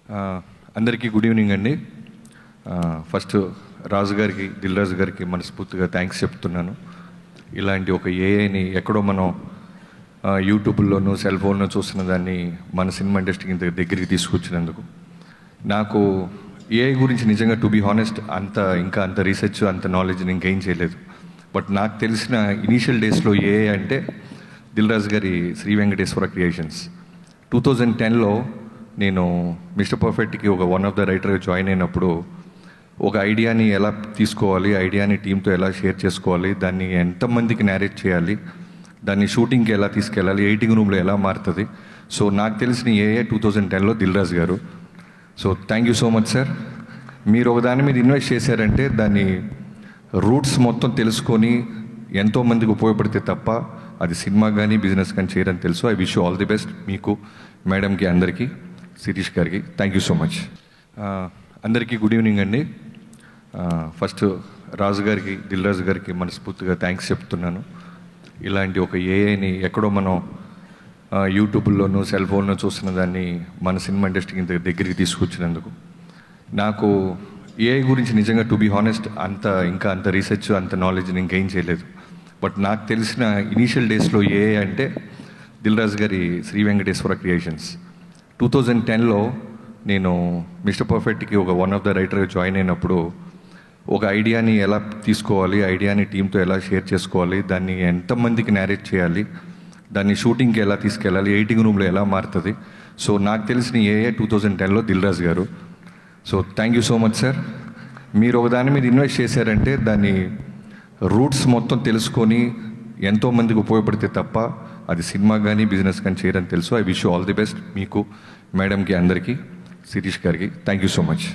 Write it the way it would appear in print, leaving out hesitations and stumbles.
అందరికీ good evening అండి. First రాజు గారికి, దిల్ రాజు గారికి మనస్ఫూర్తిగా థ్యాంక్స్ చెప్తున్నాను. ఇలాంటి ఒక ఏఐని ఎక్కడో మనం యూట్యూబ్లోనూ సెల్ ఫోన్లో చూస్తున్న దాన్ని మన సినిమా ఇండస్ట్రీకి ఇంత దగ్గరికి తీసుకొచ్చినందుకు. నాకు ఏఐ గురించి నిజంగా టు బీ హానెస్ట్ అంత రీసెర్చ్ అంత నాలెడ్జ్ నేను గెయిన్ చేయలేదు. బట్ నాకు తెలిసిన ఇనీషియల్ డేస్లో ఏఐ అంటే దిల్ రాజు గారి శ్రీ వెంకటేశ్వర క్రియేషన్స్ 2010లో నేను మిస్టర్ పర్ఫెక్ట్కి ఒక వన్ ఆఫ్ ద రైటర్గా జాయిన్ అయినప్పుడు ఒక ఐడియాని ఎలా తీసుకోవాలి, ఐడియాని టీంతో ఎలా షేర్ చేసుకోవాలి, దాన్ని ఎంతమందికి నేరేట్ చేయాలి, దాన్ని షూటింగ్కి ఎలా తీసుకెళ్ళాలి, ఎడిటింగ్ రూమ్లో ఎలా మారుతుంది. సో నాకు తెలిసిన ఏఐ 2010లో దిల్ రాజు గారు. So thank you so much sir. మీరు ఒక దాని మీద ఇన్వెస్ట్ చేశారంటే దాన్ని రూట్స్ మొత్తం తెలుసుకొని ఎంతోమందికి ఉపయోగపడితే తప్ప అది సినిమా కానీ బిజినెస్ కానీ చేయరని తెలుసు. I wish you all the best, మీకు, మేడంకి, అందరికీ, శిరీష్ గారికి. Thank you so much. అందరికీ గుడ్ ఈవినింగ్ అండి. ఫస్ట్ రాజు గారికి, దిల్ రాజు గారికి మనస్ఫూర్తిగా థ్యాంక్స్ చెప్తున్నాను. ఇలాంటి ఒక ఏఐని ఎక్కడో మనం యూట్యూబ్లోనూ సెల్ ఫోన్లో చూస్తున్న దాన్ని మన సినిమా ఇండస్ట్రీకి ఇంత దగ్గరికి తీసుకొచ్చినందుకు. నాకు ఏఐ గురించి నిజంగా టు బీ హానెస్ట్ అంత రీసెర్చ్ అంత నాలెడ్జ్ నేను గెయిన్ చేయలేదు. బట్ నాకు తెలిసిన ఇనీషియల్ డేస్లో ఏఐ అంటే దిల్ రాజు గారి శ్రీ వెంకటేశ్వర క్రియేషన్స్ 2010లో నేను మిస్టర్ పర్ఫెక్ట్కి ఒక వన్ ఆఫ్ ద రైటర్గా జాయిన్ అయినప్పుడు ఒక ఐడియాని ఎలా తీసుకోవాలి, ఐడియాని టీంతో ఎలా షేర్ చేసుకోవాలి, దాన్ని ఎంతమందికి నేరేట్ చేయాలి, దాన్ని షూటింగ్కి ఎలా తీసుకెళ్ళాలి, ఎడిటింగ్ రూమ్లో ఎలా మారుతుంది. సో నాకు తెలిసిన ఏఐ 2010లో దిల్ రాజు గారు. So thank you so much sir. మీరు ఒక దాని మీద ఇన్వెస్ట్ చేశారంటే దాన్ని రూట్స్ మొత్తం తెలుసుకొని ఎంతోమందికి ఉపయోగపడితే తప్ప అది సినిమా కానీ బిజినెస్ కానీ చేయరని తెలుసు. I wish you all the best, మీకు, మేడంకి, అందరికీ, శిరీష్ గారికి. Thank you so much.